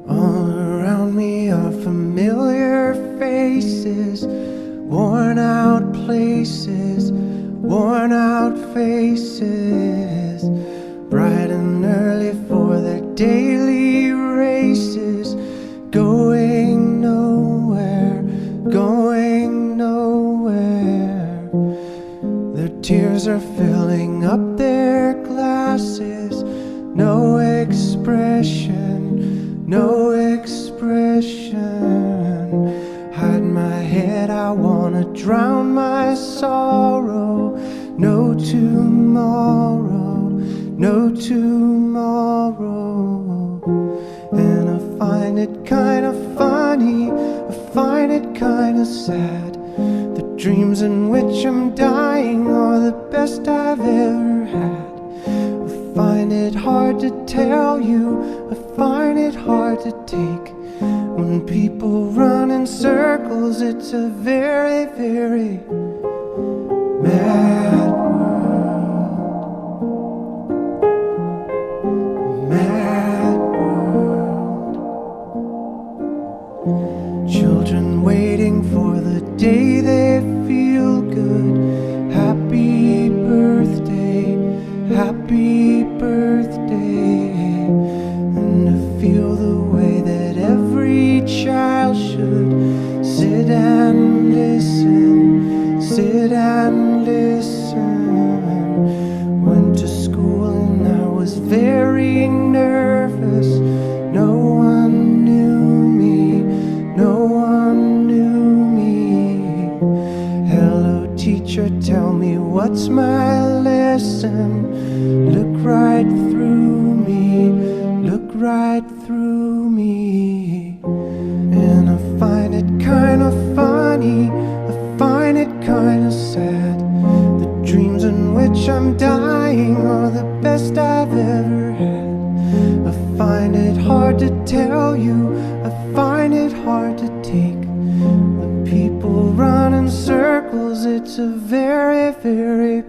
All around me are familiar faces, worn out places, worn out faces, bright and early for their daily races, going nowhere, going nowhere. Their tears are filling up their glasses, no expression, no expression. Hide my head, I wanna drown my sorrow. No tomorrow, no tomorrow. And I find it kinda funny, I find it kinda sad. The dreams in which I'm dying are the best I've ever had. I find it hard to tell you, I find it hard to take. When people run in circles, it's a very, very mad world. Mad world. Children waiting for the day they feel good. Happy birthday, happy birthday. And to feel the way that every child should sit and listen, sit and listen. Went to school and I was very nervous. No one knew me, no one knew me. Hello teacher, tell me what's my lesson. Look right through me, look right through me. And I find it kinda funny, I find it kinda sad. The dreams in which I'm dying are the best I've ever had. I find it hard to tell you, I find it hard to take. When people run in circles, it's a very, very